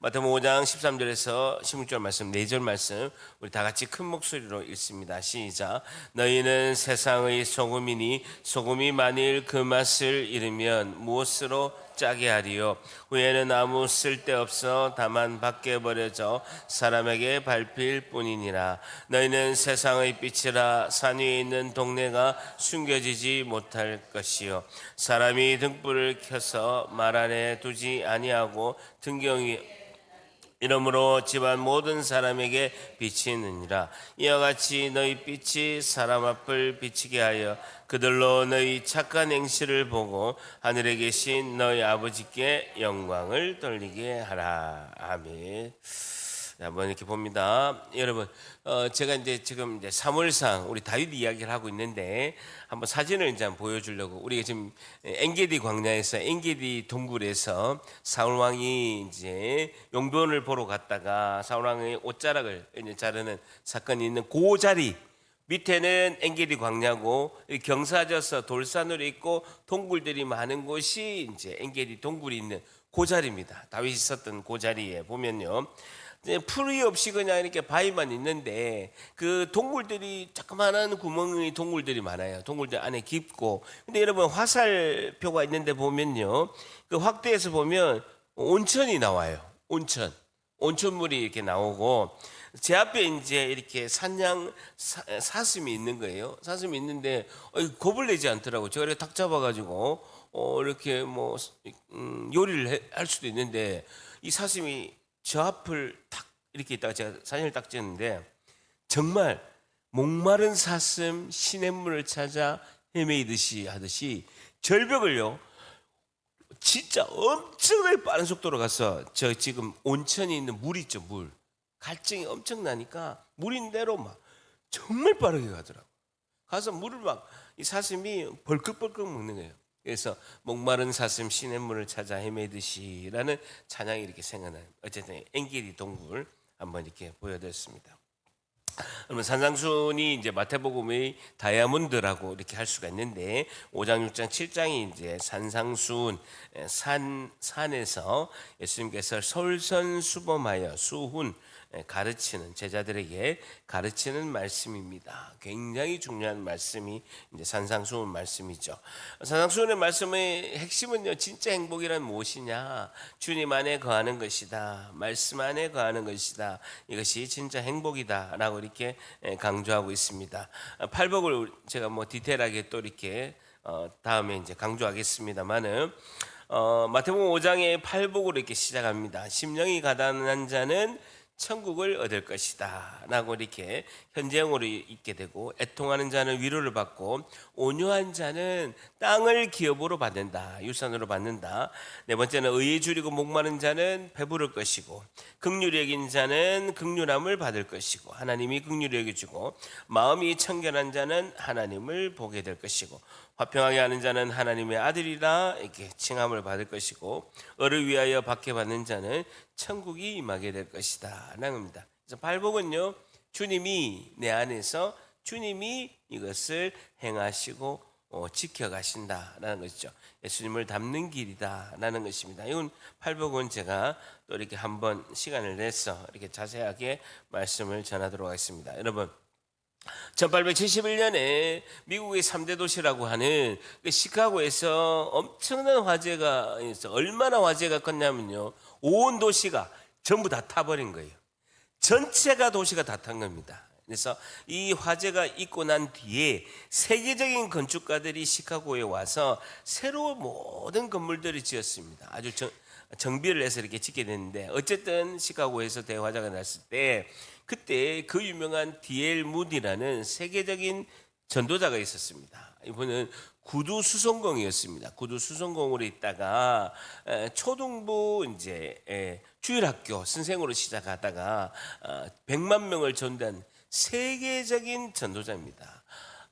마태복음 5장 13절에서 16절 말씀, 4절 말씀 우리 다 같이 큰 목소리로 읽습니다. 시작. 너희는 세상의 소금이니 소금이 만일 그 맛을 잃으면 무엇으로 짜게 하리요? 후에는 아무 쓸데없어 다만 밖에 버려져 사람에게 밟힐 뿐이니라. 너희는 세상의 빛이라. 산 위에 있는 동네가 숨겨지지 못할 것이요, 사람이 등불을 켜서 말 안에 두지 아니하고 등경이 이러므로 집안 모든 사람에게 비치느니라. 이와 같이 너희 빛이 사람 앞을 비치게 하여 그들로 너희 착한 행실을 보고 하늘에 계신 너희 아버지께 영광을 돌리게 하라. 아멘. 한번 이렇게 봅니다. 여러분, 제가 지금 사무엘상 우리 다윗 이야기를 하고 있는데 한번 사진을 한번 보여주려고, 우리가 지금 엔게디 광야에서 엔게디 동굴에서 사울 왕이 용변을 보러 갔다가 사울 왕의 옷자락을 자르는 사건이 있는 그 자리 밑에는 엔게디 광야고, 경사져서 돌산으로 있고 동굴들이 많은 곳이 엔게디 동굴이 있는 그 자리입니다. 다윗이 있었던 그 자리에 보면요, 풀이 없이 그냥 이렇게 바위만 있는데 그 동굴들이 조그마한 구멍이 동굴들이 많아요. 동굴들 안에 깊고. 근데 여러분, 화살표가 있는데 보면요, 그 확대해서 보면 온천이 나와요. 온천물이 이렇게 나오고, 제 앞에 이렇게 사슴이 있는 거예요. 사슴이 있는데 겁을 내지 않더라고. 제가 이렇게 탁 잡아가지고 이렇게 요리를 할 수도 있는데, 이 사슴이 저 앞을 탁 이렇게 있다가 제가 사진을 딱 찍었는데, 정말 목마른 사슴 시냇물을 찾아 헤매이듯이 하듯이 절벽을요, 진짜 엄청나게 빠른 속도로 가서 저 지금 온천이 있는 물 있죠, 물. 갈증이 엄청나니까 물인대로 막 정말 빠르게 가더라고. 가서 물을 이 사슴이 벌컥벌컥 먹는 거예요. 그래서 목마른 사슴 시냇물을 찾아 헤매듯이라는 찬양이 이렇게 생각나요. 어쨌든 엔게디 동굴 한번 이렇게 보여드렸습니다. 그러면 산상순이 마태복음의 다이아몬드라고 이렇게 할 수가 있는데, 5장, 6장, 7장이 산상순, 산에서 예수님께서 솔선수범하여 수훈 가르치는, 제자들에게 가르치는 말씀입니다. 굉장히 중요한 말씀이 산상수훈 말씀이죠. 산상수훈의 말씀의 핵심은요, 진짜 행복이란 무엇이냐? 주님 안에 거하는 것이다. 말씀 안에 거하는 것이다. 이것이 진짜 행복이다라고 이렇게 강조하고 있습니다. 팔복을 제가 디테일하게 또 이렇게 다음에 강조하겠습니다만은, 마태복음 5장의 팔복으로 이렇게 시작합니다. 심령이 가난한 자는 천국을 얻을 것이다 라고 이렇게 현재형으로 읽게 되고, 애통하는 자는 위로를 받고 온유한 자는 땅을 기업으로 받는다, 유산으로 받는다. 네 번째는 의에 줄이고 목마른 자는 배부를 것이고, 긍휼히 여긴 자는 긍휼함을 받을 것이고, 하나님이 긍휼히 여겨주고, 마음이 청결한 자는 하나님을 보게 될 것이고, 화평하게 하는 자는 하나님의 아들이라 이렇게 칭함을 받을 것이고, 을을 위하여 박해받는 자는 천국이 임하게 될 것이다 라는 겁니다. 그래서 팔복은요, 주님이 내 안에서 주님이 이것을 행하시고 지켜가신다라는 것이죠. 예수님을 닮는 길이다라는 것입니다. 이건 팔복은 제가 또 이렇게 한번 시간을 내서 이렇게 자세하게 말씀을 전하도록 하겠습니다. 여러분, 1871년에 미국의 3대 도시라고 하는 시카고에서 엄청난 화재가 있어요. 얼마나 화재가 컸냐면요, 온 도시가 전부 다 타버린 거예요. 전체가 도시가 다 탄 겁니다. 그래서 이 화재가 있고 난 뒤에 세계적인 건축가들이 시카고에 와서 새로운 모든 건물들을 지었습니다. 아주 정비를 해서 이렇게 짓게 됐는데, 어쨌든 시카고에서 대화재가 났을 때, 그때 그 유명한 D.L. 무디라는 세계적인 전도자가 있었습니다. 이분은 구두 수송공이었습니다. 구두 수송공으로 있다가 초등부 주일학교 선생으로 시작하다가 100만 명을 전도한 세계적인 전도자입니다.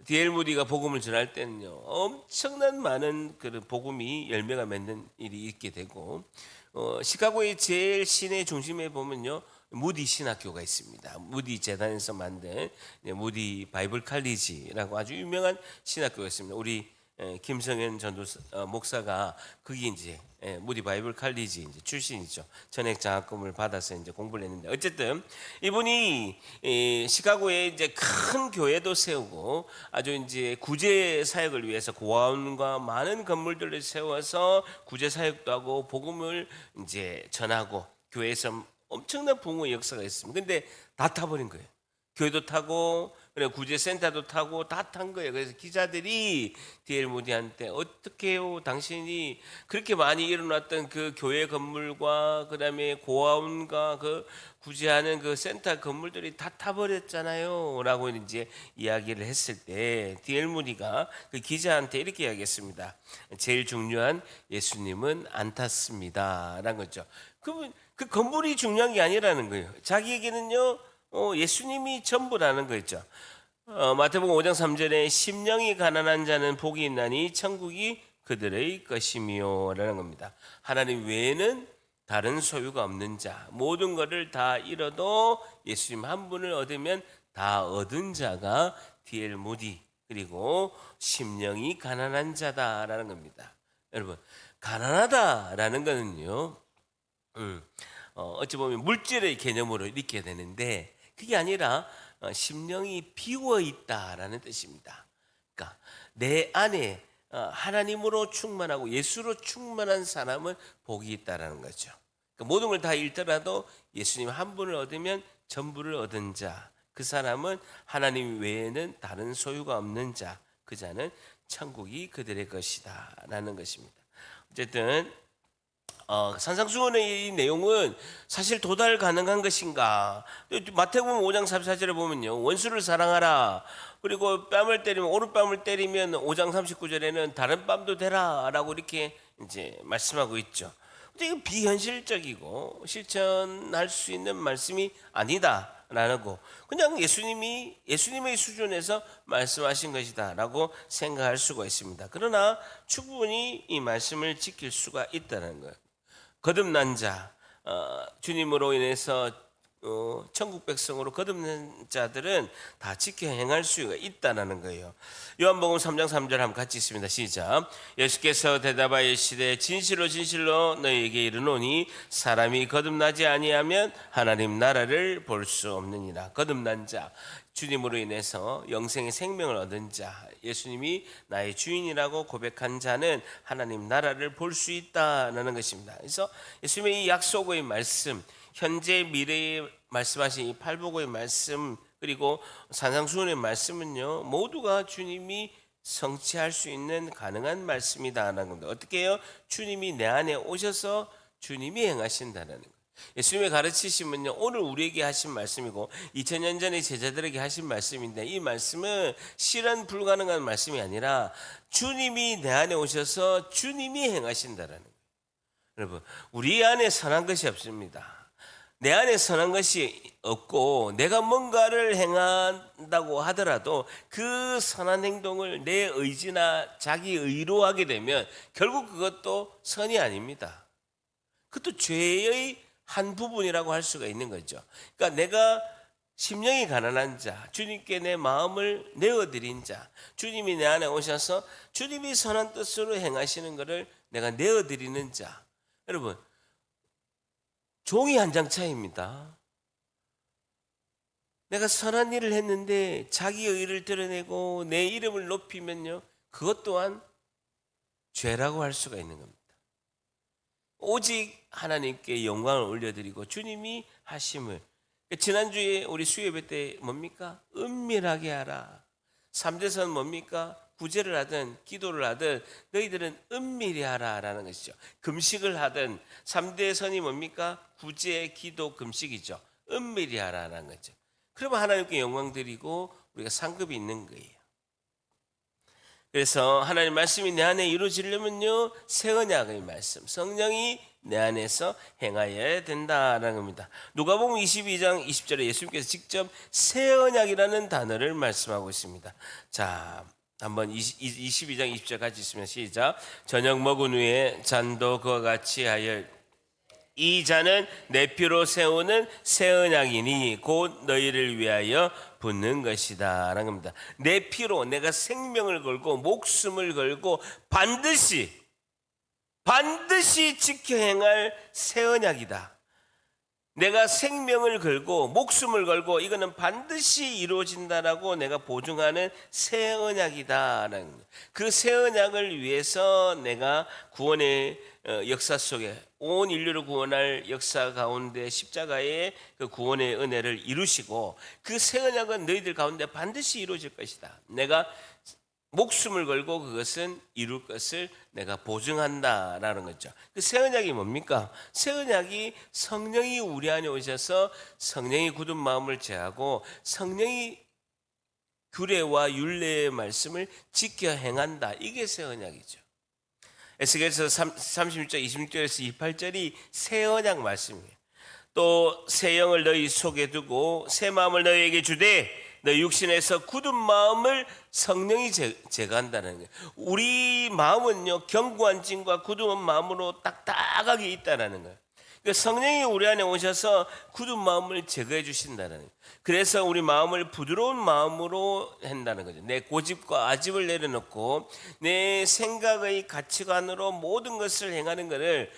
D.L. 무디가 복음을 전할 때는요, 엄청난 많은 그 복음이 열매가 맺는 일이 있게 되고, 시카고의 제일 시내 중심에 보면요, 무디 신학교가 있습니다. 무디 재단에서 만든 무디 바이블 칼리지라고 아주 유명한 신학교가 있습니다. 우리 김성현 목사가 거기 이제 무디 바이블 칼리지 이제 출신이죠. 전액 장학금을 받아서 이제 공부를 했는데 어쨌든 이분이 시카고에 이제 큰 교회도 세우고 아주 이제 구제 사역을 위해서 고아원과 많은 건물들을 세워서 구제 사역도 하고 복음을 이제 전하고 교회에서 엄청난 부흥의 역사가 있습니다. 근데 다 타버린 거예요. 교회도 타고 그래 구제센터도 타고 다 탄 거예요. 그래서 기자들이 D.L. 모디한테 어떻게 해요? 당신이 그렇게 많이 일어났던 그 교회 건물과 그다음에 고아원과 그 구제하는 그 센터 건물들이 다 타버렸잖아요. 라고 이제 이야기를 했을 때 D.L. 모디가 그 기자한테 이렇게 이야기했습니다. 제일 중요한 예수님은 안 탔습니다. 라는 거죠. 그 건물이 중요한 게 아니라는 거예요. 자기에게는요. 예수님이 전부라는 거죠. 마태복음 5장 3절에 심령이 가난한 자는 복이 있나니 천국이 그들의 것이며 라는 겁니다. 하나님 외에는 다른 소유가 없는 자, 모든 것을 다 잃어도 예수님 한 분을 얻으면 다 얻은 자가 D.L. 모디 그리고 심령이 가난한 자다라는 겁니다. 여러분 가난하다라는 거는요 어찌 보면 물질의 개념으로 읽게 되는데 그게 아니라 심령이 비워 있다라는 뜻입니다. 그러니까 내 안에 하나님으로 충만하고 예수로 충만한 사람은 복이 있다라는 거죠. 그러니까 모든 걸 다 잃더라도 예수님 한 분을 얻으면 전부를 얻은 자, 그 사람은 하나님 외에는 다른 소유가 없는 자, 그 자는 천국이 그들의 것이다라는 것입니다. 어쨌든 산상수훈의 이 내용은 사실 도달 가능한 것인가? 마태복음 5장 34절에 보면요. 원수를 사랑하라. 그리고 뺨을 때리면 오른뺨을 때리면 5장 39절에는 다른 뺨도 대라라고 이렇게 이제 말씀하고 있죠. 근데 이거 비현실적이고 실천할 수 있는 말씀이 아니다라는 거. 그냥 예수님의 수준에서 말씀하신 것이다라고 생각할 수가 있습니다. 그러나 충분히 이 말씀을 지킬 수가 있다는 거예요. 거듭난 자, 주님으로 인해서 천국 백성으로 거듭난 자들은 다 지켜 행할 수가 있다는 거예요. 요한복음 3장 3절 한번 같이 있습니다. 시작. 예수께서 대답하여 이르시되 진실로 진실로 너희에게 이르노니 사람이 거듭나지 아니하면 하나님 나라를 볼 수 없느니라. 거듭난 자, 주님으로 인해서 영생의 생명을 얻은 자, 예수님이 나의 주인이라고 고백한 자는 하나님 나라를 볼 수 있다는 것입니다. 그래서 예수님의 이 약속의 말씀, 현재 미래에 말씀하신 이 팔복의 말씀 그리고 산상수훈의 말씀은요 모두가 주님이 성취할 수 있는 가능한 말씀이다라는 겁니다. 어떻게 해요? 주님이 내 안에 오셔서 주님이 행하신다는 거예요. 예수님의 가르치심은요 오늘 우리에게 하신 말씀이고 2000년 전에 제자들에게 하신 말씀인데 이 말씀은 실현 불가능한 말씀이 아니라 주님이 내 안에 오셔서 주님이 행하신다라는 거예요. 여러분 우리 안에 선한 것이 없습니다. 내 안에 선한 것이 없고 내가 뭔가를 행한다고 하더라도 그 선한 행동을 내 의지나 자기 의로 하게 되면 결국 그것도 선이 아닙니다. 그것도 죄의 한 부분이라고 할 수가 있는 거죠. 그러니까 내가 심령이 가난한 자, 주님께 내 마음을 내어드린 자, 주님이 내 안에 오셔서 주님이 선한 뜻으로 행하시는 것을 내가 내어드리는 자. 여러분 종이 한 장 차이입니다. 내가 선한 일을 했는데 자기 의를 드러내고 내 이름을 높이면요 그것 또한 죄라고 할 수가 있는 겁니다. 오직 하나님께 영광을 올려드리고 주님이 하심을 지난주에 우리 수요예배 때 뭡니까? 은밀하게 하라. 3대선 뭡니까? 구제를 하든 기도를 하든 너희들은 은밀히 하라라는 것이죠. 금식을 하든 3대 선이 뭡니까? 구제, 기도, 금식이죠. 은밀히 하라라는 거죠. 그러면 하나님께 영광 드리고 우리가 상급이 있는 거예요. 그래서 하나님 말씀이 내 안에 이루어지려면요 새 언약의 말씀, 성령이 내 안에서 행하여야 된다라는 겁니다. 누가복음 22장 20절에 예수님께서 직접 새 언약이라는 단어를 말씀하고 있습니다. 자, 한번 22장 20절 같이 있으면 시작. 저녁 먹은 후에 잔도 그와 같이 하여 이 잔은 내 피로 세우는 새 언약이니 곧 너희를 위하여 붓는 것이다 라는 겁니다. 내 피로 내가 생명을 걸고 목숨을 걸고 반드시 지켜 행할 새 언약이다. 내가 생명을 걸고 목숨을 걸고 이거는 반드시 이루어진다라고 내가 보증하는 새 언약이다라는 그 새 언약을 위해서 내가 구원의 역사 속에 온 인류를 구원할 역사 가운데 십자가의 그 구원의 은혜를 이루시고 그 새 언약은 너희들 가운데 반드시 이루어질 것이다. 내가 목숨을 걸고 그것은 이룰 것을 내가 보증한다라는 거죠. 그 새 언약이 뭡니까? 새 언약이 성령이 우리 안에 오셔서 성령이 굳은 마음을 제하고 성령이 규례와 율례의 말씀을 지켜 행한다. 이게 새 언약이죠. 에스겔서 36절 26절에서 28절이 새 언약 말씀이에요. 또 새 영을 너희 속에 두고 새 마음을 너희에게 주되 너 육신에서 굳은 마음을 성령이 제거한다는 거예요. 우리 마음은요 견고한 짐과 굳은 마음으로 딱딱하게 있다라는 거예요. 그러니까 성령이 우리 안에 오셔서 굳은 마음을 제거해 주신다는 거예요. 그래서 우리 마음을 부드러운 마음으로 한다는 거죠. 내 고집과 아집을 내려놓고 내 생각의 가치관으로 모든 것을 행하는 것을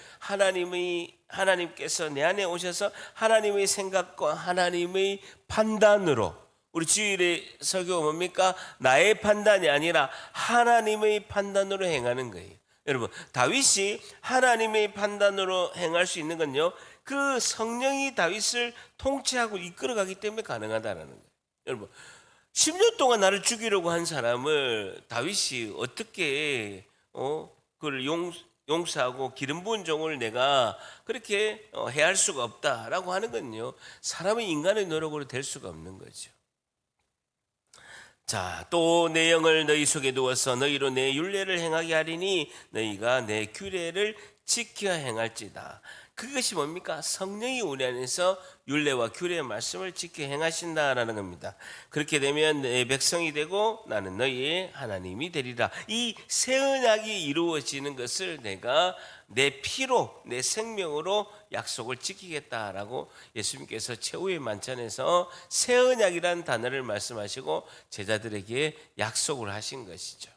하나님께서 내 안에 오셔서 하나님의 생각과 하나님의 판단으로 우리 주일의 설교가 뭡니까? 나의 판단이 아니라 하나님의 판단으로 행하는 거예요. 여러분 다윗이 하나님의 판단으로 행할 수 있는 건요 그 성령이 다윗을 통치하고 이끌어가기 때문에 가능하다는 거예요. 여러분 10년 동안 나를 죽이려고 한 사람을 다윗이 어떻게 그를 용서하고 기름 부은 종을 내가 그렇게 해할 수가 없다라고 하는 건요 사람의 인간의 노력으로 될 수가 없는 거죠. 자, 또 내 영을 너희 속에 두어서 너희로 내 율례를 행하게 하리니 너희가 내 규례를 지켜 행할지다. 그것이 뭡니까? 성령이 우리 안에서 율례와 규례의 말씀을 지켜 행하신다라는 겁니다. 그렇게 되면 내 백성이 되고 나는 너희의 하나님이 되리라. 이 새 언약이 이루어지는 것을 내가 내 피로 내 생명으로 약속을 지키겠다라고 예수님께서 최후의 만찬에서 새 언약이라는 단어를 말씀하시고 제자들에게 약속을 하신 것이죠.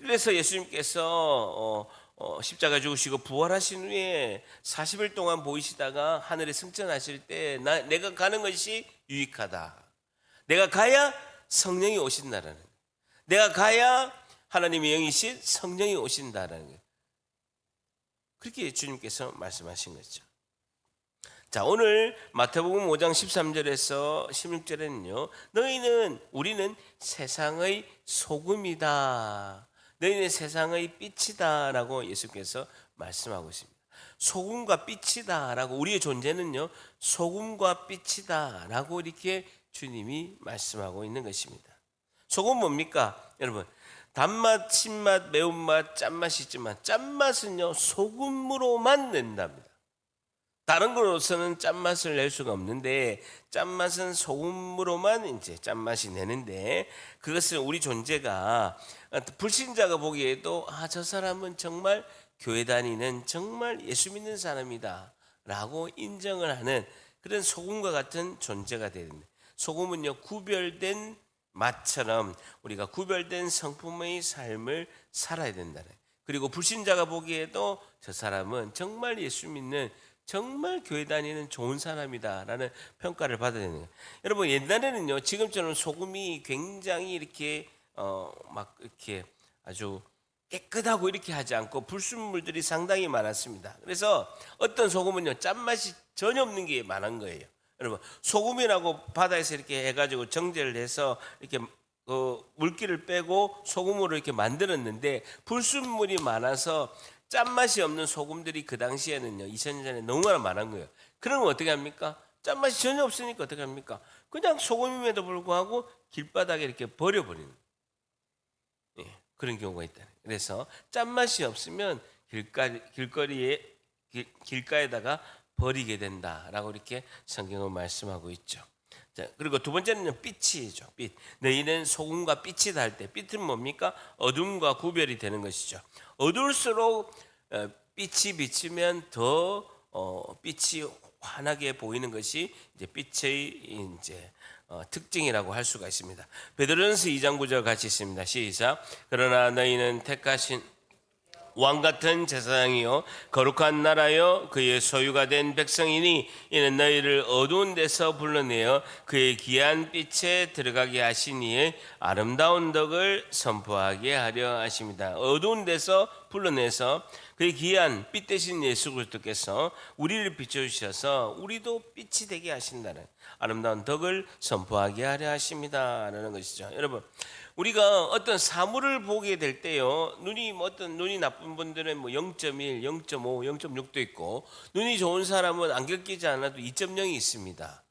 그래서 예수님께서 십자가 죽으시고 부활하신 후에 40일 동안 보이시다가 하늘에 승천하실 때 내가 가는 것이 유익하다. 내가 가야 성령이 오신다라는 거예요. 내가 가야 하나님의 영이신 성령이 오신다라는 거예요. 그렇게 주님께서 말씀하신 거죠. 자, 오늘 마태복음 5장 13절에서 16절에는요. 우리는 세상의 소금이다. 너희는 세상의 빛이다라고 예수께서 말씀하고 있습니다. 소금과 빛이다라고 우리의 존재는요. 소금과 빛이다라고 이렇게 주님이 말씀하고 있는 것입니다. 소금 뭡니까? 여러분 단맛, 신맛, 매운맛, 짠맛이 있지만 짠맛은요 소금으로만 낸답니다. 다른 것으로서는 짠맛을 낼 수가 없는데 짠맛은 소금으로만 이제 짠맛이 내는데 그것은 우리 존재가 불신자가 보기에도 저 사람은 정말 교회 다니는 정말 예수 믿는 사람이다 라고 인정을 하는 그런 소금과 같은 존재가 되는데 소금은요 구별된 맛처럼 우리가 구별된 성품의 삶을 살아야 된다. 그리고 불신자가 보기에도 저 사람은 정말 예수 믿는 정말 교회 다니는 좋은 사람이다라는 평가를 받아야 되는 거예요. 여러분 옛날에는요 지금처럼 소금이 굉장히 이렇게 막 이렇게 아주 깨끗하고 이렇게 하지 않고 불순물들이 상당히 많았습니다. 그래서 어떤 소금은요 짠맛이 전혀 없는 게 많은 거예요. 여러분 소금이라고 바다에서 이렇게 해가지고 정제를 해서 이렇게 물기를 빼고 소금으로 이렇게 만들었는데 불순물이 많아서 짠맛이 없는 소금들이 그 당시에는요 2000년 전에 너무나 많은 거예요. 그러면 어떻게 합니까? 짠맛이 전혀 없으니까 어떻게 합니까? 그냥 소금임에도 불구하고 길바닥에 이렇게 버려버리는 그런 경우가 있다. 그래서 짠맛이 없으면 길가에다가 버리게 된다라고 이렇게 성경은 말씀하고 있죠. 자, 그리고 두 번째는요 빛이죠. 빛. 너희는 소금과 빛이다 할 때 빛은 뭡니까? 어둠과 구별이 되는 것이죠. 어두울수록 빛이 비치면 더 빛이 환하게 보이는 것이 이제 빛의 이제 특징이라고 할 수가 있습니다. 베드로전서 2장 9절 같이 있습니다. 시작. 그러나 너희는 택하신 왕 같은 제사장이요 거룩한 나라요 그의 소유가 된 백성이니 이는 너희를 어두운 데서 불러내어 그의 귀한 빛에 들어가게 하시니에 아름다운 덕을 선포하게 하려 하십니다. 어두운 데서 불러내서 그의 귀한 빛 대신 예수 그리스도께서 우리를 비춰주셔서 우리도 빛이 되게 하신다는 아름다운 덕을 선포하게 하려 하십니다라는 것이죠. 여러분, 우리가 어떤 사물을 보게 될 때요, 눈이 나쁜 분들은 뭐 0.1, 0.5, 0.6도 있고, 눈이 좋은 사람은 안경 끼지 않아도 2.0이 있습니다.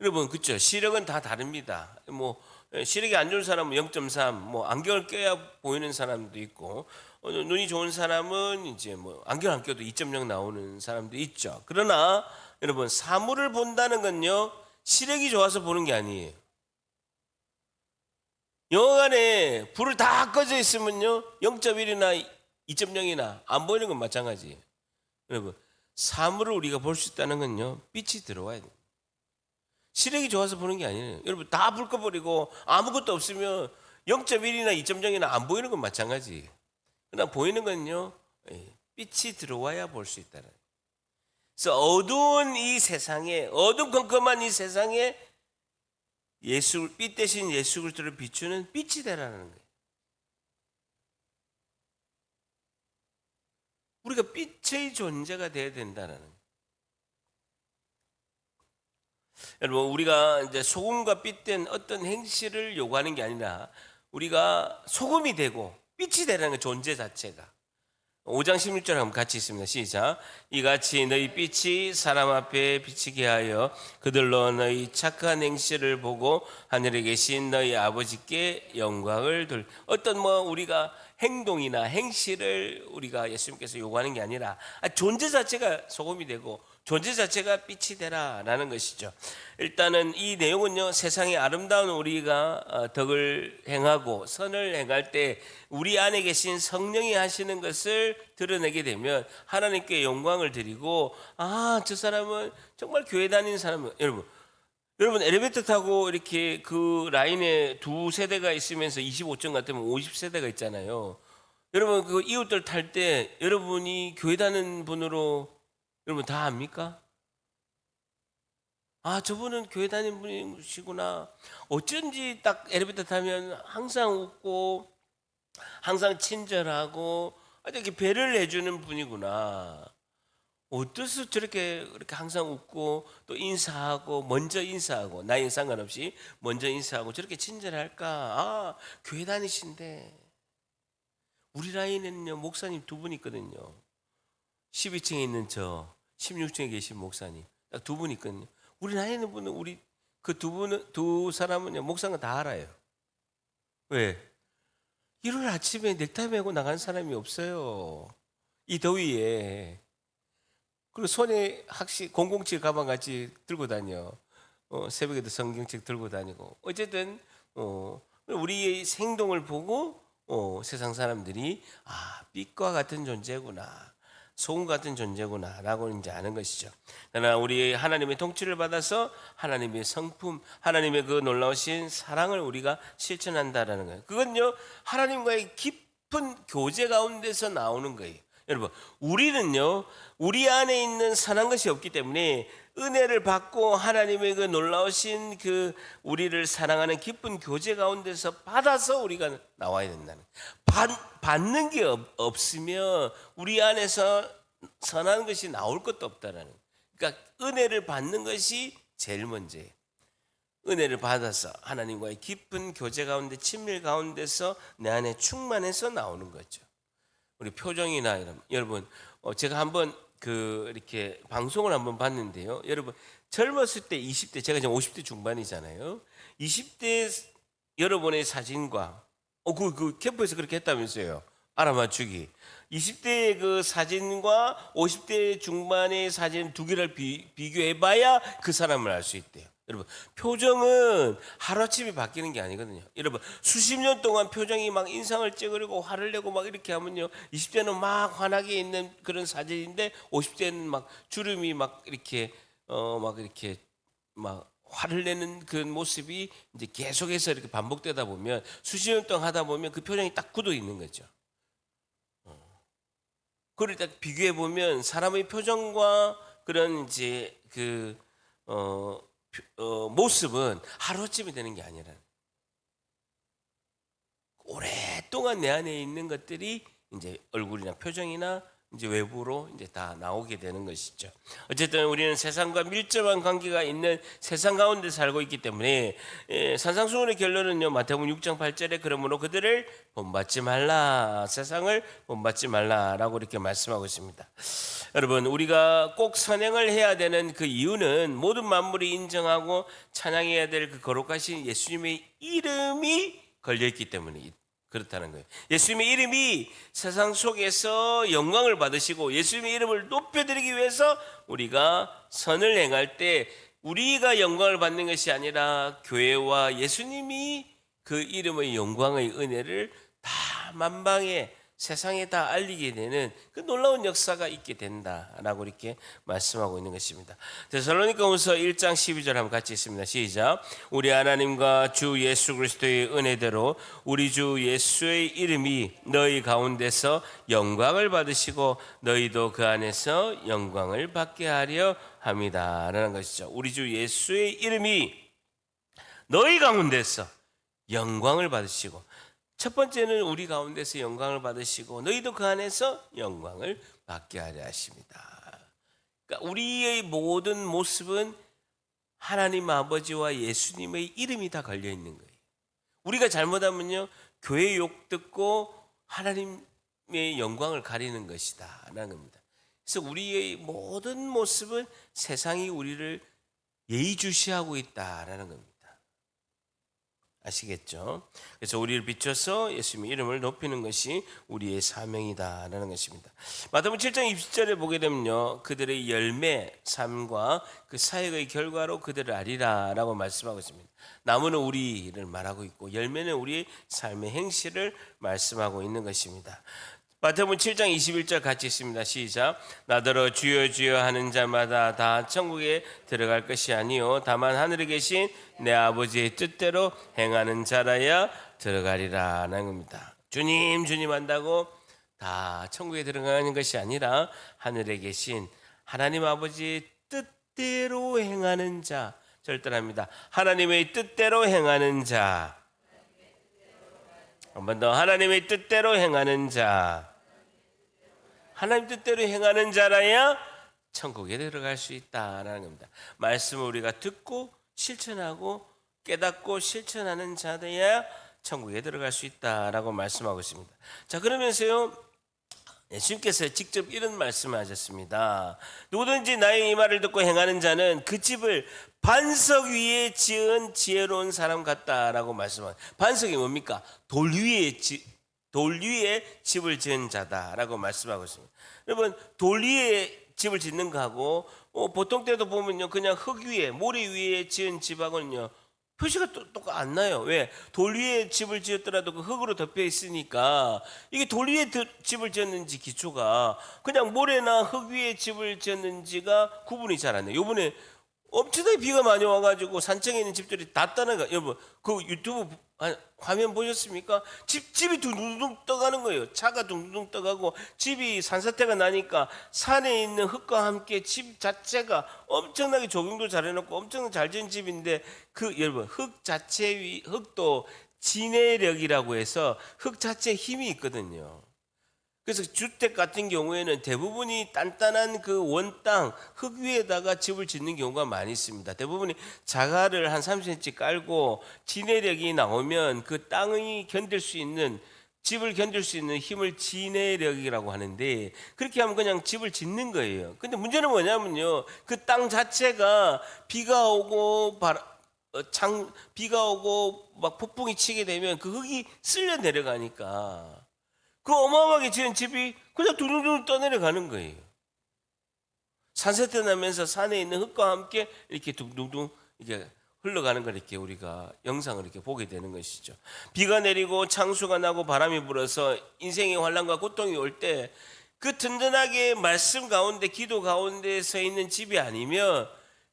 여러분, 그렇죠? 시력은 다 다릅니다. 뭐 시력이 안 좋은 사람은 0.3, 뭐 안경을 껴야 보이는 사람도 있고, 눈이 좋은 사람은 이제 뭐 안경 안 껴도 2.0 나오는 사람도 있죠. 그러나 여러분, 사물을 본다는 건요, 시력이 좋아서 보는 게 아니에요. 영화관에 불을 다 꺼져 있으면요 0.1이나 2.0이나 안 보이는 건 마찬가지예요. 여러분, 사물을 우리가 볼 수 있다는 건요 빛이 들어와야 돼요. 시력이 좋아서 보는 게 아니에요. 여러분, 다 불 꺼버리고 아무것도 없으면 0.1이나 2.0이나 안 보이는 건 마찬가지예요. 그러나 보이는 건요 빛이 들어와야 볼 수 있다는 거예요. 그래서 어두운 이 세상에, 어둠컴컴한 이 세상에 빛 대신 예수 그리스도를 비추는 빛이 되라는 거예요. 우리가 빛의 존재가 되어야 된다는 거예요. 여러분, 우리가 이제 소금과 빛된 어떤 행실을 요구하는 게 아니라 우리가 소금이 되고 빛이 되라는 그 존재 자체가. 5장 16절 한번 같이 있습니다. 시작. 이같이 너희 빛이 사람 앞에 비치게 하여 그들로 너희 착한 행실을 보고 하늘에 계신 너희 아버지께 영광을 돌. 어떤 우리가 행동이나 행실을 우리가 예수님께서 요구하는 게 아니라 존재 자체가 소금이 되고 존재 자체가 빛이 되라라는 것이죠. 일단은 이 내용은요, 세상에 아름다운 우리가 덕을 행하고 선을 행할 때 우리 안에 계신 성령이 하시는 것을 드러내게 되면 하나님께 영광을 드리고, 저 사람은 정말 교회 다니는 사람은, 여러분 엘리베이터 타고 이렇게 그 라인에 두 세대가 있으면서 25층 같으면 50세대가 있잖아요. 여러분, 그 이웃들 탈 때 여러분이 교회 다니는 분으로 여러분 다 압니까? 저분은 교회 다니는 분이시구나. 어쩐지 딱 엘리베이터 타면 항상 웃고 항상 친절하고 이렇게 배려를 해주는 분이구나. 어떠서 저렇게 그렇게 항상 웃고 또 인사하고 먼저 인사하고 나이 상관없이 먼저 인사하고 저렇게 친절할까? 교회 다니신데. 우리 라인에는요 목사님 두 분 있거든요. 12층에 있는 16층에 계신 목사님 딱 두 분 있거든요. 우리 라인에 분은 우리 그 두 사람은요 목사가 다 알아요. 왜? 일요일 아침에 넥타이 메고 나간 사람이 없어요. 이 더위에. 그리고 손에 007 가방 같이 들고 다녀. 새벽에도 성경책 들고 다니고. 어쨌든 우리의 행동을 보고 세상 사람들이 빛과 같은 존재구나, 소금 같은 존재구나 라고 이제 아는 것이죠. 그러나 우리 하나님의 통치를 받아서 하나님의 성품, 하나님의 그 놀라우신 사랑을 우리가 실천한다라는 거예요. 그건요 하나님과의 깊은 교제 가운데서 나오는 거예요. 여러분, 우리는요 우리 안에 있는 선한 것이 없기 때문에 은혜를 받고 하나님의 그 놀라우신 그 우리를 사랑하는 깊은 교제 가운데서 받아서 우리가 나와야 된다는 거예요. 받는 게 없으면 우리 안에서 선한 것이 나올 것도 없다라는 거예요. 그러니까 은혜를 받는 것이 제일 먼저예요. 은혜를 받아서 하나님과의 깊은 교제 가운데 친밀 가운데서 내 안에 충만해서 나오는 거죠. 우리 표정이나 여러분, 제가 한번 이렇게 방송을 한번 봤는데요. 여러분, 젊었을 때 20대, 제가 지금 50대 중반이잖아요. 20대 여러분의 사진과 그 캠프에서 그렇게 했다면서요. 알아맞추기. 20대의 그 사진과 50대 중반의 사진 두 개를 비교해봐야 그 사람을 알 수 있대요. 여러분, 표정은 하루아침에 바뀌는 게 아니거든요. 여러분, 수십 년 동안 표정이 막 인상을 찌그리고 화를 내고 막 이렇게 하면요, 20대는 막 환하게 있는 그런 사진인데 50대는 막 주름이 막 이렇게 막 이렇게 막 화를 내는 그 모습이 이제 계속해서 이렇게 반복되다 보면, 수십 년 동안 하다 보면 그 표정이 딱 굳어 있는 거죠. 그걸 딱 비교해 보면 사람의 표정과 그런 이제 모습은 하루아침에 되는 게 아니라 오랫동안 내 안에 있는 것들이 이제 얼굴이나 표정이나 이제 외부로 이제 다 나오게 되는 것이죠. 어쨌든 우리는 세상과 밀접한 관계가 있는 세상 가운데 살고 있기 때문에, 산상수훈의 결론은요, 마태복음 6장 8절에 그러므로 그들을 본받지 말라, 세상을 본받지 말라라고 이렇게 말씀하고 있습니다. 여러분, 우리가 꼭 선행을 해야 되는 그 이유는 모든 만물이 인정하고 찬양해야 될 그 거룩하신 예수님의 이름이 걸려 있기 때문에 그렇다는 거예요. 예수님의 이름이 세상 속에서 영광을 받으시고, 예수님의 이름을 높여드리기 위해서 우리가 선을 행할 때 우리가 영광을 받는 것이 아니라 교회와 예수님이 그 이름의 영광의 은혜를 다 만방에, 세상에 다 알리게 되는 그 놀라운 역사가 있게 된다라고 이렇게 말씀하고 있는 것입니다. 데살로니가후서 1장 12절 한번 같이 읽습니다. 시작. 우리 하나님과 주 예수 그리스도의 은혜대로 우리 주 예수의 이름이 너희 가운데서 영광을 받으시고 너희도 그 안에서 영광을 받게 하려 합니다 라는 것이죠. 우리 주 예수의 이름이 너희 가운데서 영광을 받으시고, 첫 번째는 우리 가운데서 영광을 받으시고 너희도 그 안에서 영광을 받게 하려 하십니다. 그러니까 우리의 모든 모습은 하나님 아버지와 예수님의 이름이 다 걸려 있는 거예요. 우리가 잘못하면요, 교회 욕 듣고 하나님의 영광을 가리는 것이다 라는 겁니다. 그래서 우리의 모든 모습은 세상이 우리를 예의주시하고 있다라는 겁니다. 아시겠죠? 그래서 우리를 비춰서 예수님의 이름을 높이는 것이 우리의 사명이다라는 것입니다. 마태복음 7장 20절에 보게 되면요, 그들의 열매, 삶과 그 사역의 결과로 그들을 알리라라고 말씀하고 있습니다. 나무는 우리를 말하고 있고 열매는 우리의 삶의 행실을 말씀하고 있는 것입니다. 마태복음 7장 21절 같이 있습니다. 시작. 나더러 주여 주여 하는 자마다 다 천국에 들어갈 것이 아니요 다만 하늘에 계신 내 아버지의 뜻대로 행하는 자라야 들어가리라 라는 겁니다. 주님 주님 한다고 다 천국에 들어가는 것이 아니라 하늘에 계신 하나님 아버지의 뜻대로 행하는 자, 절대합니다. 하나님의 뜻대로 행하는 자, 한 번 더, 하나님의 뜻대로 행하는 자, 하나님 뜻대로 행하는 자라야 천국에 들어갈 수 있다라는 겁니다. 말씀을 우리가 듣고 실천하고 깨닫고 실천하는 자라야 천국에 들어갈 수 있다라고 말씀하고 있습니다. 자, 그러면서요, 예수님께서 직접 이런 말씀을 하셨습니다. 누구든지 나의 이 말을 듣고 행하는 자는 그 집을 반석 위에 지은 지혜로운 사람 같다라고 말씀합니다. 반석이 뭡니까? 돌 위에 집을 지은 자다라고 말씀하고 있습니다. 여러분, 돌 위에 집을 짓는 거하고 보통 때도 보면요, 그냥 흙 위에, 모래 위에 지은 집하고는요 표시가 똑같 안 나요. 왜? 돌 위에 집을 지었더라도 그 흙으로 덮여 있으니까 이게 돌 위에 집을 지었는지 기초가 그냥 모래나 흙 위에 집을 지었는지가 구분이 잘 안 돼요. 요번에 엄청나게 비가 많이 와가지고 산청에 있는 집들이 다 떠나가. 여러분, 그 유튜브 화면 보셨습니까? 집이 둥둥둥 떠가는 거예요. 차가 둥둥둥 떠가고 집이 산사태가 나니까 산에 있는 흙과 함께 집 자체가 엄청나게 조경도 잘 해놓고 엄청나게 잘 지은 집인데, 그 여러분, 흙도 진해력이라고 해서 흙 자체에 힘이 있거든요. 그래서 주택 같은 경우에는 대부분이 단단한 그 원땅 흙 위에다가 집을 짓는 경우가 많이 있습니다. 대부분이 자갈을 한 30cm 깔고 진해력이 나오면 그 땅이 견딜 수 있는, 집을 견딜 수 있는 힘을 진해력이라고 하는데, 그렇게 하면 그냥 집을 짓는 거예요. 근데 문제는 뭐냐면요, 그 땅 자체가 비가 오고 비가 오고 막 폭풍이 치게 되면 그 흙이 쓸려 내려가니까 그 어마어마하게 지은 집이 그냥 둥둥둥 떠내려가는 거예요. 산세태 나면서 산에 있는 흙과 함께 이렇게 둥둥둥 이게 흘러가는 걸 이렇게 우리가 영상을 이렇게 보게 되는 것이죠. 비가 내리고 창수가 나고 바람이 불어서 인생의 환난과 고통이 올 때 그 든든하게 말씀 가운데 기도 가운데 서 있는 집이 아니면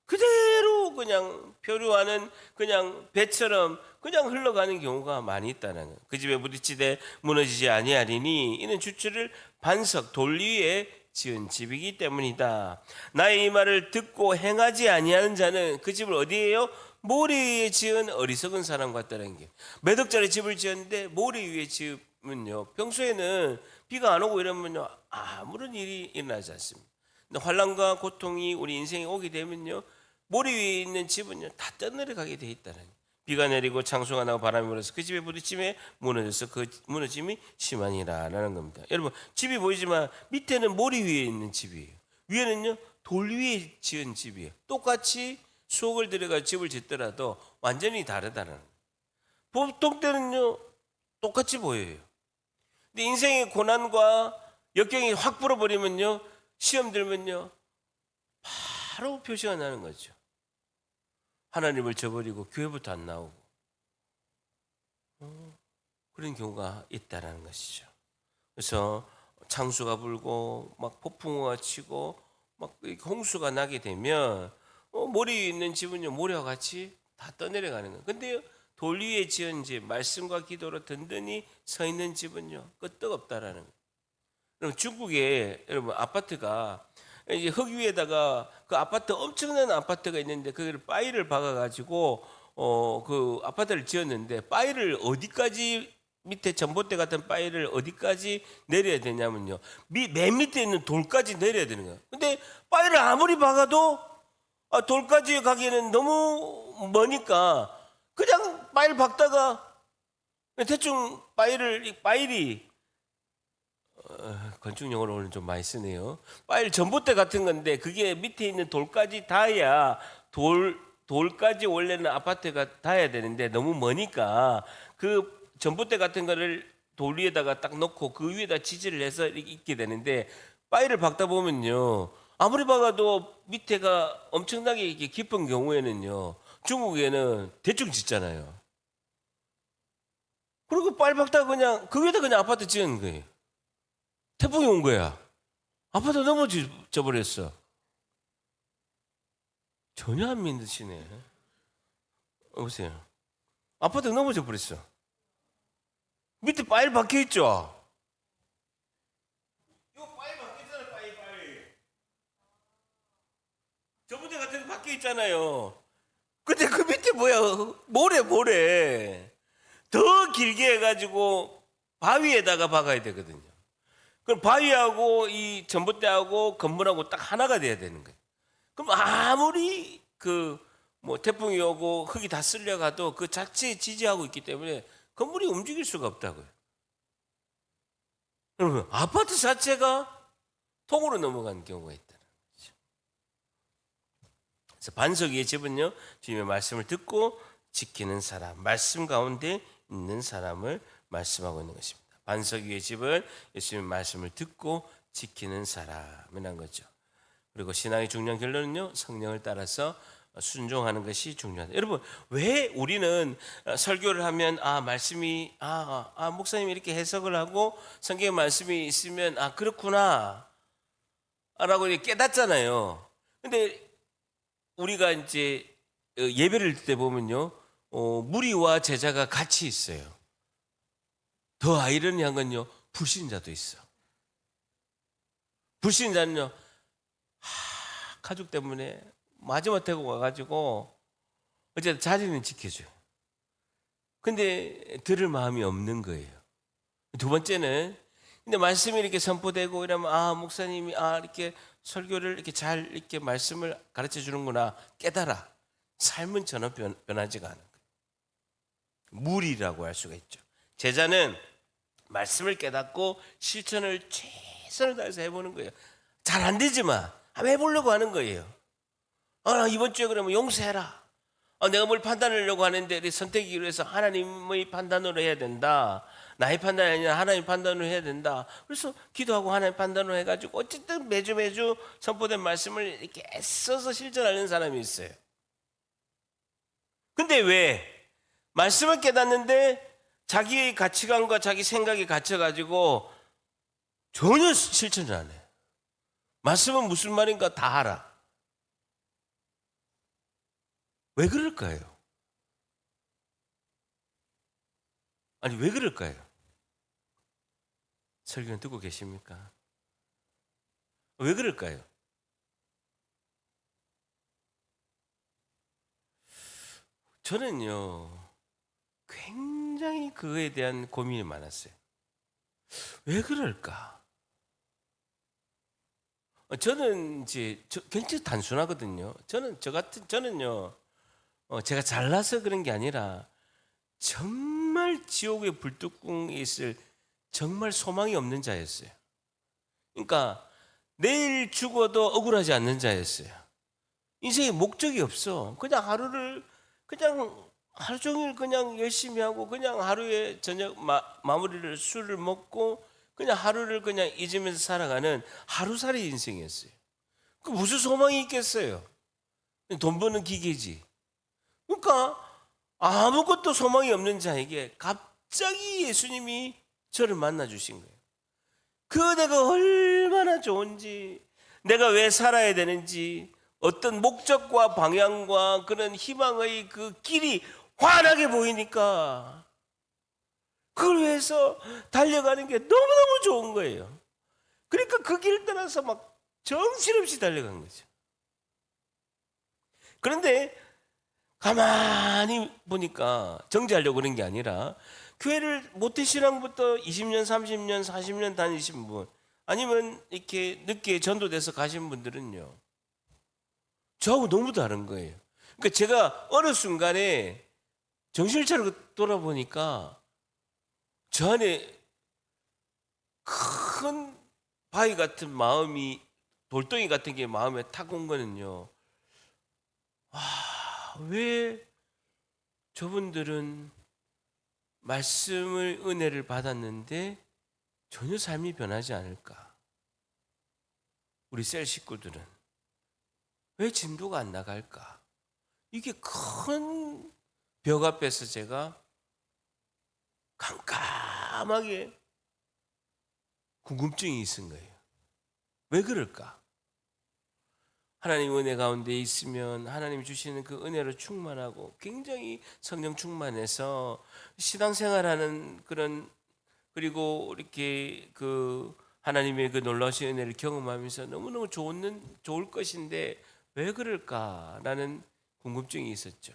그대로 그냥 표류하는 그냥 배처럼 그냥 흘러가는 경우가 많이 있다는 거예요. 그 집에 부딪히되 무너지지 아니하리니 이는 주체를 반석 돌 위에 지은 집이기 때문이다. 나의 이 말을 듣고 행하지 아니하는 자는 그 집을 어디에요? 모래 위에 지은 어리석은 사람 같다는 게. 몇 억짜리 집을 지었는데 모래 위에 지으면요, 평소에는 비가 안 오고 이러면요 아무런 일이 일어나지 않습니다. 근데 환난과 고통이 우리 인생에 오게 되면요, 모래 위에 있는 집은요 다 떠내려가게 돼 있다는 거예요. 비가 내리고 창수가 나고 바람이 불어서 그 집에 부딪힘에 무너져서 그 무너짐이 심하니라라는 겁니다. 여러분, 집이 보이지만 밑에는 모래 위에 있는 집이에요. 위에는요 돌 위에 지은 집이에요. 똑같이 수억을 들여가 집을 짓더라도 완전히 다르다는 거예요. 보통 때는요 똑같이 보여요. 근데 인생의 고난과 역경이 확 불어버리면요, 시험 들면요 바로 표시가 나는 거죠. 하나님을 저버리고 교회부터 안 나오고 그런 경우가 있다는 것이죠. 그래서 창수가 불고 막 폭풍우가 치고 막 홍수가 나게 되면 모래 위에 있는 집은요 모래와 같이 다 떠내려가는 거예요. 근데 돌 위에 지은 집, 말씀과 기도로 든든히 서 있는 집은요 끄떡없다라는 거예요. 그럼 중국에 여러분 아파트가 이제 흙 위에다가 그 아파트 엄청난 아파트가 있는데 그걸 빠이를 박아가지고 그 아파트를 지었는데 빠이를 어디까지 밑에 전봇대 같은 빠이를 어디까지 내려야 되냐면요 맨 밑에 있는 돌까지 내려야 되는 거예요. 근데 빠이를 아무리 박아도 돌까지 가기에는 너무 머니까 그냥 빠이를 박다가 대충 빠이리 건축 용어를 오늘 좀 많이 쓰네요. 파일 전봇대 같은 건데 그게 밑에 있는 돌까지 닿아야 돌까지 원래는 아파트가 닿아야 되는데 너무 머니까 그 전봇대 같은 거를 돌 위에다가 딱 놓고 그 위에다 지지를 해서 있게 되는데 파일을 박다 보면요 아무리 박아도 밑에가 엄청나게 이렇게 깊은 경우에는요 중국에는 대충 짓잖아요. 그리고 파일 박다가 그냥 그 위에다 그냥 아파트 지은 거예요. 태풍이 온 거야. 아파트 넘어져 버렸어. 전혀 안 믿으시네. 보세요. 아파트 넘어져 버렸어. 밑에 파일 박혀 있죠. 이거 파일 박혀 있잖아요. 파일. 저번에 같은 거 박혀 있잖아요. 근데 그 밑에 뭐야? 모래. 더 길게 해가지고 바위에다가 박아야 되거든요. 그럼 바위하고 이 전봇대하고 건물하고 딱 하나가 돼야 되는 거예요. 그럼 아무리 뭐 태풍이 오고 흙이 다 쓸려가도 그 자체에 지지하고 있기 때문에 건물이 움직일 수가 없다고요. 여러분, 아파트 자체가 통으로 넘어간 경우가 있다는 거죠. 그래서 반석 위의 집은요, 주님의 말씀을 듣고 지키는 사람, 말씀 가운데 있는 사람을 말씀하고 있는 것입니다. 반석 위의 집은 예수님의 말씀을 듣고 지키는 사람이라는 거죠. 그리고 신앙의 중요한 결론은요, 성령을 따라서 순종하는 것이 중요하다. 여러분, 왜 우리는 설교를 하면 말씀이 목사님이 이렇게 해석을 하고 성경의 말씀이 있으면 그렇구나 라고 깨닫잖아요. 근데 우리가 이제 예배를 때 보면요, 무리와 제자가 같이 있어요. 더 아이러니한 건요, 불신자도 있어. 불신자는요, 가족 때문에 마지못하고 와가지고 어쨌든 자리는 지켜줘요. 근데 들을 마음이 없는 거예요. 두 번째는 근데 말씀이 이렇게 선포되고 이러면 목사님이 이렇게 설교를 이렇게 잘 이렇게 말씀을 가르쳐 주는구나 깨달아. 삶은 전혀 변하지가 않은 거예요. 무리라고 할 수가 있죠. 제자는 말씀을 깨닫고 실천을 최선을 다해서 해보는 거예요. 잘 안 되지만 한번 해보려고 하는 거예요. 이번 주에 그러면 용서해라. 내가 뭘 판단하려고 하는데 선택하기 위해서 하나님의 판단으로 해야 된다. 나의 판단이 아니라 하나님 판단으로 해야 된다. 그래서 기도하고 하나님 판단으로 해가지고 어쨌든 매주 선포된 말씀을 이렇게 애써서 실천하는 사람이 있어요. 근데 왜? 말씀을 깨닫는데 자기의 가치관과 자기 생각이 갇혀가지고 전혀 실천을 안 해. 말씀은 무슨 말인가 다 알아. 왜 그럴까요? 아니, 왜 그럴까요? 설교는 듣고 계십니까? 왜 그럴까요? 저는요, 굉장히 그거에 대한 고민이 많았어요. 왜 그럴까? 저는 이제 굉장히 단순하거든요. 저는요, 제가 잘나서 그런 게 아니라 정말 지옥의 불뚝궁에 있을 정말 소망이 없는 자였어요. 그러니까 내일 죽어도 억울하지 않는 자였어요. 인생에 목적이 없어. 그냥 하루 종일 그냥 열심히 하고 그냥 하루에 저녁 마무리를 술을 먹고 그냥 하루를 그냥 잊으면서 살아가는 하루살이 인생이었어요. 그 무슨 소망이 있겠어요? 돈 버는 기계지. 그러니까 아무것도 소망이 없는 자에게 갑자기 예수님이 저를 만나 주신 거예요. 그 내가 얼마나 좋은지, 내가 왜 살아야 되는지, 어떤 목적과 방향과 그런 희망의 그 길이 환하게 보이니까 그걸 위해서 달려가는 게 너무너무 좋은 거예요. 그러니까 그 길 따라서 막 정신없이 달려간 거죠. 그런데 가만히 보니까 정죄하려고 그런 게 아니라 교회를 모태신앙부터 20년, 30년, 40년 다니신 분, 아니면 이렇게 늦게 전도돼서 가신 분들은요, 저하고 너무 다른 거예요. 그러니까 제가 어느 순간에 정신을 차리고 돌아보니까 저 안에 큰 바위 같은 마음이, 돌덩이 같은 게 마음에 탁 온 거는요, 왜 저분들은 말씀을, 은혜를 받았는데 전혀 삶이 변하지 않을까? 우리 셀 식구들은 왜 진도가 안 나갈까? 이게 큰 벽 앞에서 제가 깜깜하게 궁금증이 있은 거예요. 왜 그럴까? 하나님 은혜 가운데 있으면 하나님이 주시는 그 은혜로 충만하고 굉장히 성령 충만해서 신앙생활하는 그런, 그리고 이렇게 그 하나님의 그 놀라우신 은혜를 경험하면서 너무너무 좋을 것인데 왜 그럴까라는 궁금증이 있었죠.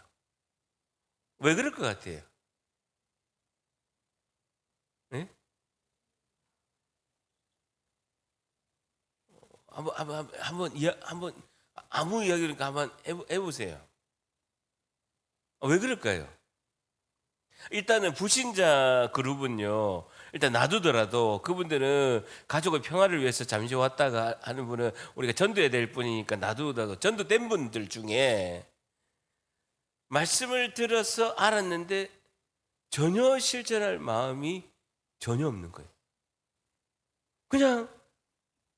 왜 그럴 것 같아요? 네? 한번 아무 이야기니까 한번 해보세요. 왜 그럴까요? 일단은 불신자 그룹은요, 일단 놔두더라도 그분들은 가족의 평화를 위해서 잠시 왔다가 하는 분은 우리가 전도해야 될 분이니까 놔두더라도 전도된 분들 중에 말씀을 들어서 알았는데 전혀 실천할 마음이 전혀 없는 거예요. 그냥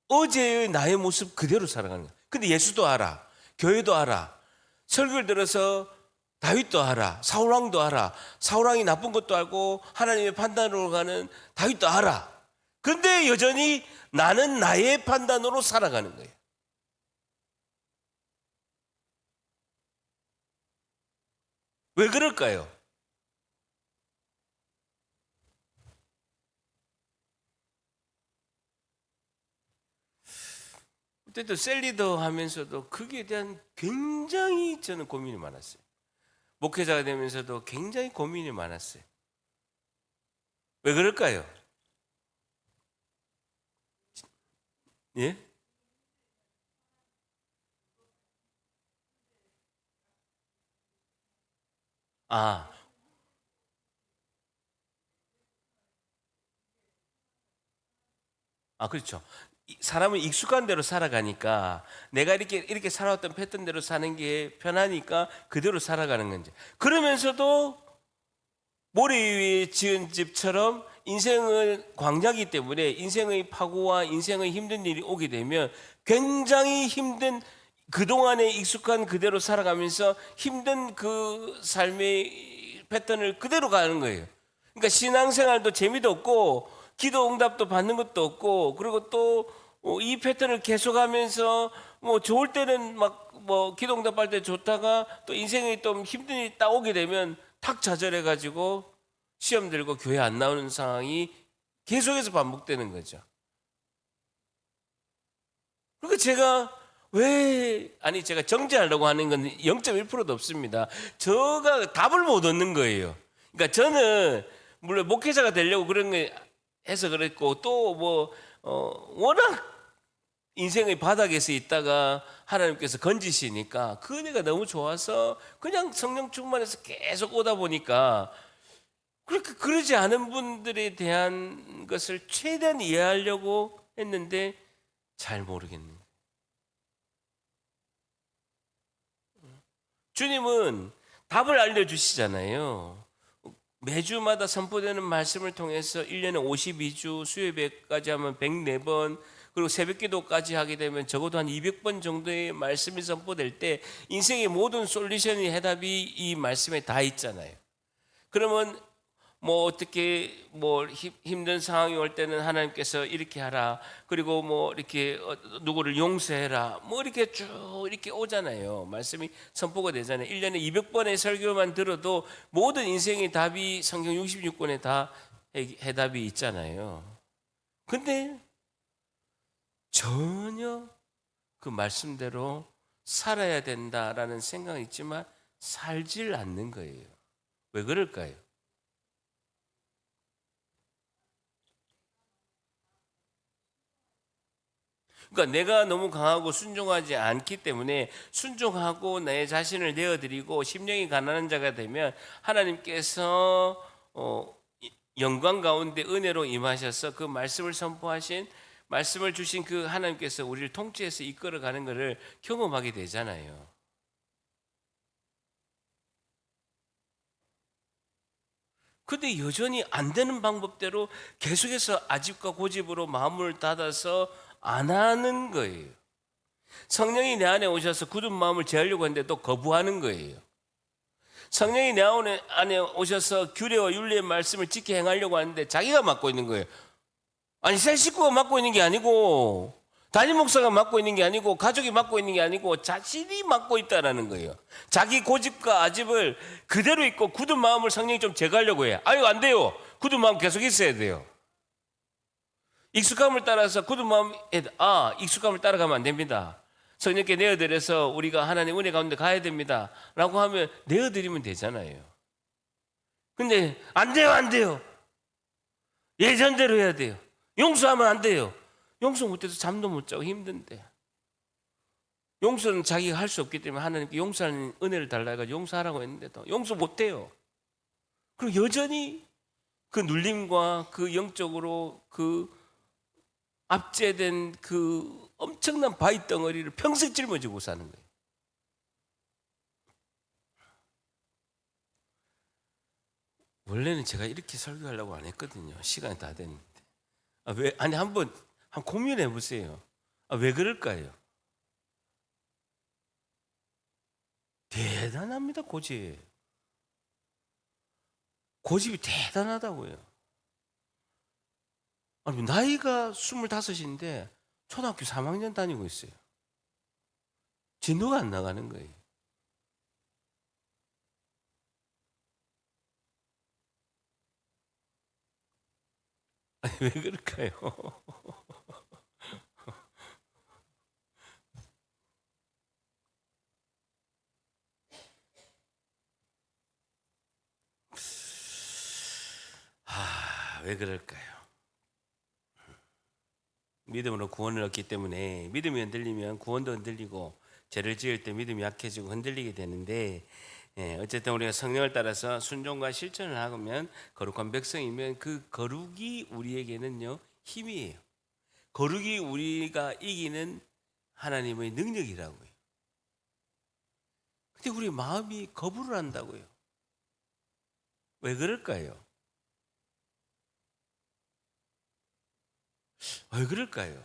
어제의 나의 모습 그대로 살아가는 거예요. 근데 예수도 알아, 교회도 알아, 설교를 들어서 다윗도 알아, 사울왕도 알아, 사울왕이 나쁜 것도 알고 하나님의 판단으로 가는 다윗도 알아. 근데 여전히 나는 나의 판단으로 살아가는 거예요. 왜 그럴까요? 그때도 셀리더 하면서도 그게 대한 굉장히 저는 고민이 많았어요. 목회자가 되면서도 굉장히 고민이 많았어요. 왜 그럴까요? 예? 아, 그렇죠. 사람은 익숙한 대로 살아가니까 내가 이렇게 살아왔던 패턴대로 사는 게 편하니까 그대로 살아가는 건지. 그러면서도 모래 위에 지은 집처럼 인생은 광야이기 때문에 인생의 파고와 인생의 힘든 일이 오게 되면 굉장히 힘든 그동안에 익숙한 그대로 살아가면서 힘든 그 삶의 패턴을 그대로 가는 거예요. 그러니까 신앙생활도 재미도 없고 기도 응답도 받는 것도 없고, 그리고 또 이 패턴을 계속하면서 뭐 좋을 때는 막 뭐 기도 응답할 때 좋다가 또 인생에 좀 힘든 일이 딱 오게 되면 탁 좌절해 가지고 시험 들고 교회 안 나오는 상황이 계속해서 반복되는 거죠. 그러니까 제가 정죄하려고 하는 건 0.1%도 없습니다. 제가 답을 못 얻는 거예요. 그러니까 저는 물론 목회자가 되려고 그런 거 해서 그랬고, 또 워낙 인생의 바닥에서 있다가 하나님께서 건지시니까 그 은혜가 너무 좋아서 그냥 성령 충만해서 계속 오다 보니까, 그렇게 그러지 않은 분들에 대한 것을 최대한 이해하려고 했는데 잘 모르겠는 거예요. 주님은 답을 알려주시잖아요. 매주마다 선포되는 말씀을 통해서 1년에 52주 수요예배까지 하면 104번, 그리고 새벽기도까지 하게 되면 적어도 한 200번 정도의 말씀이 선포될 때 인생의 모든 솔루션의 해답이 이 말씀에 다 있잖아요. 그러면 뭐 어떻게 힘든 상황이 올 때는 하나님께서 이렇게 하라, 그리고 뭐 이렇게 누구를 용서해라, 뭐 이렇게 쭉 이렇게 오잖아요. 말씀이 선포가 되잖아요. 1년에 200번의 설교만 들어도 모든 인생의 답이 성경 66권에 다 해답이 있잖아요. 근데 전혀 그 말씀대로 살아야 된다라는 생각이 있지만 살질 않는 거예요. 왜 그럴까요? 그러니까 내가 너무 강하고 순종하지 않기 때문에, 순종하고 내 자신을 내어드리고 심령이 가난한 자가 되면 하나님께서 영광 가운데 은혜로 임하셔서 그 말씀을 선포하신, 말씀을 주신 그 하나님께서 우리를 통치해서 이끌어가는 것을 경험하게 되잖아요. 근데 여전히 안 되는 방법대로 계속해서 아집과 고집으로 마음을 닫아서 안 하는 거예요. 성령이 내 안에 오셔서 굳은 마음을 제하려고 하는데 또 거부하는 거예요. 성령이 내 안에 오셔서 규례와 윤리의 말씀을 지켜 행하려고 하는데 자기가 맡고 있는 거예요. 아니, 새 식구가 맡고 있는 게 아니고, 담임 목사가 맡고 있는 게 아니고, 가족이 맡고 있는 게 아니고 자신이 맡고 있다라는 거예요. 자기 고집과 아집을 그대로 있고 굳은 마음을 성령이 좀 제거하려고 해요. 아유, 안 돼요. 굳은 마음 계속 있어야 돼요. 익숙함을 따라서 굳은 마음, 익숙함을 따라가면 안 됩니다. 성령께 내어드려서 우리가 하나님 은혜 가운데 가야 됩니다 라고 하면 내어드리면 되잖아요. 근데 안 돼요, 안 돼요. 예전대로 해야 돼요. 용서하면 안 돼요. 용서 못해서 잠도 못 자고 힘든데. 용서는 자기가 할 수 없기 때문에 하나님께 용서하는 은혜를 달라 해가지고 용서하라고 했는데도 용서 못해요. 그리고 여전히 그 눌림과 그 영적으로 그 압제된 그 엄청난 바위 덩어리를 평생 짊어지고 사는 거예요. 원래는 제가 이렇게 설교하려고 안 했거든요. 시간이 다 됐는데. 왜? 아니, 한번 고민해 보세요. 왜 그럴까요? 대단합니다, 고집. 고집이 대단하다고요. 아니, 나이가 25인데 초등학교 3학년 다니고 있어요. 진도가 안 나가는 거예요. 아니, 왜 그럴까요? 왜 그럴까요? 믿음으로 구원을 얻기 때문에 믿음이 흔들리면 구원도 흔들리고, 죄를 지을 때 믿음이 약해지고 흔들리게 되는데, 어쨌든 우리가 성령을 따라서 순종과 실천을 하면 거룩한 백성이면 그 거룩이 우리에게는요 힘이에요. 거룩이 우리가 이기는 하나님의 능력이라고요. 근데 우리 마음이 거부를 한다고요. 왜 그럴까요? 왜 그럴까요?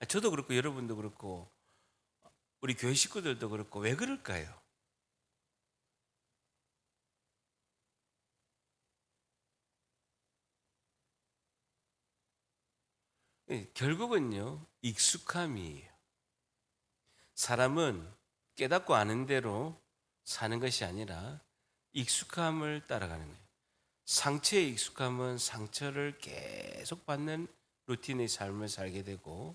저도 그렇고 여러분도 그렇고 우리 교회 식구들도 그렇고 왜 그럴까요? 결국은요, 익숙함이에요. 사람은 깨닫고 아는 대로 사는 것이 아니라 익숙함을 따라가는 거예요. 상처의 익숙함은 상처를 계속 받는 루틴의 삶을 살게 되고,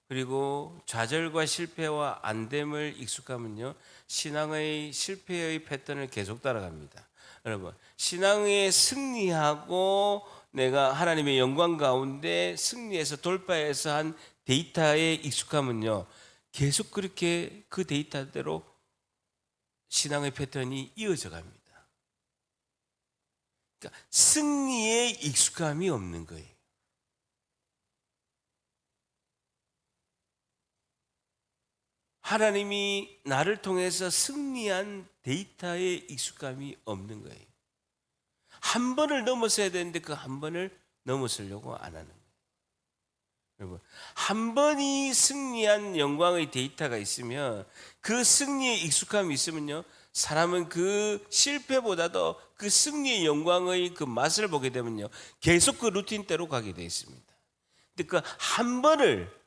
그리고 좌절과 실패와 안됨을 익숙하면요, 신앙의 실패의 패턴을 계속 따라갑니다. 여러분, 신앙에 승리하고 내가 하나님의 영광 가운데 승리해서 돌파해서 한 데이터에 익숙하면요, 계속 그렇게 그 데이터대로 신앙의 패턴이 이어져 갑니다. 그러니까 승리에 익숙함이 없는 거예요. 하나님이 나를 통해서 승리한 데이터에 익숙함이 없는 거예요. 한 번을 넘어서야 되는데 그 한 번을 넘어서려고 안 하는 거예요. 여러분, 한 번이 승리한 영광의 데이터가 있으면, 그 승리에 익숙함이 있으면요, 사람은 그 실패보다도 그 승리의 영광의 그 맛을 보게 되면요, 계속 그 루틴대로 가게 되어 있습니다. 근데 그 한 번을,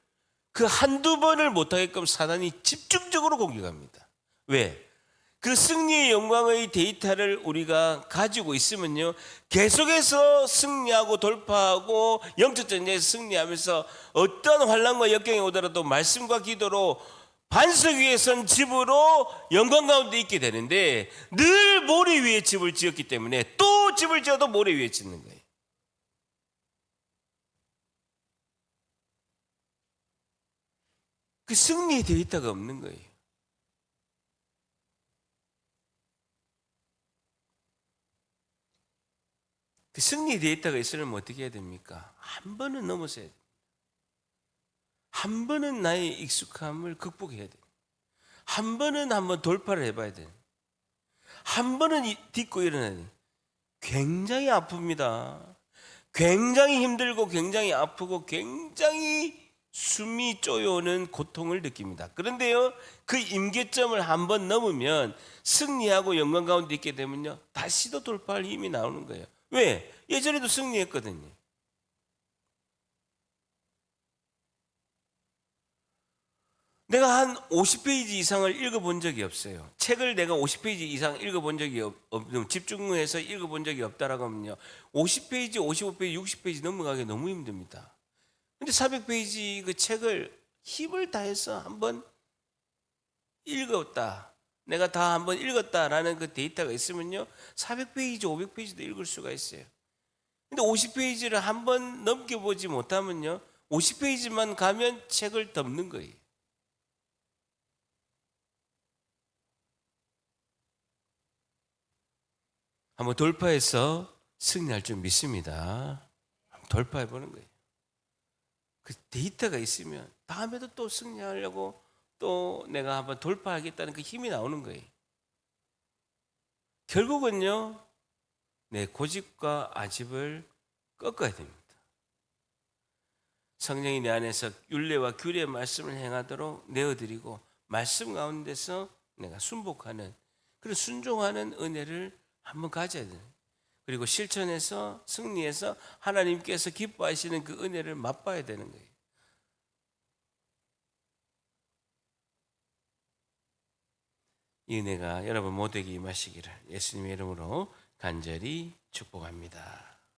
그 한두 번을 못하게끔 사단이 집중적으로 공격합니다. 왜? 그 승리의 영광의 데이터를 우리가 가지고 있으면요, 계속해서 승리하고 돌파하고 영적 전쟁에서 승리하면서 어떤 환난과 역경이 오더라도 말씀과 기도로 반석 위에 선 집으로 영광 가운데 있게 되는데, 늘 모래 위에 집을 지었기 때문에 또 집을 지어도 모래 위에 짓는 거예요. 그 승리의 데이터가 없는 거예요. 그 승리 데이터가 있으려면 어떻게 해야 됩니까? 한 번은 넘어서야 돼요. 한 번은 나의 익숙함을 극복해야 돼요. 한 번은 한번 돌파를 해봐야 돼요. 한 번은 딛고 일어나야 돼요. 굉장히 아픕니다. 굉장히 힘들고 굉장히 아프고 굉장히 숨이 쪼여오는 고통을 느낍니다. 그런데요, 그 임계점을 한번 넘으면 승리하고 영광 가운데 있게 되면요, 다시 또 돌파할 힘이 나오는 거예요. 왜? 예전에도 승리했거든요. 내가 한 50페이지 이상을 읽어본 적이 없어요. 책을 내가 50페이지 이상 읽어본 적이 집중해서 읽어본 적이 없다라고 하면요, 50페이지, 55페이지, 60페이지 넘어가기 너무 힘듭니다. 근데 400페이지 그 책을 힘을 다해서 한번 읽었다, 내가 다 한번 읽었다라는 그 데이터가 있으면요, 400페이지, 500페이지도 읽을 수가 있어요. 근데 50페이지를 한번 넘겨보지 못하면요, 50페이지만 가면 책을 덮는 거예요. 한번 돌파해서 승리할 줄 믿습니다. 한번 돌파해 보는 거예요. 그 데이터가 있으면 다음에도 또 승리하려고, 또 내가 한번 돌파하겠다는 그 힘이 나오는 거예요. 결국은요, 내 고집과 아집을 꺾어야 됩니다. 성령이 내 안에서 율례와 규례의 말씀을 행하도록 내어드리고, 말씀 가운데서 내가 순복하는, 그런 순종하는 은혜를 한번 가져야 돼요. 그리고 실천해서 승리해서 하나님께서 기뻐하시는 그 은혜를 맛봐야 되는 거예요. 이 은혜가 여러분 모두에게 임하시기를 예수님의 이름으로 간절히 축복합니다.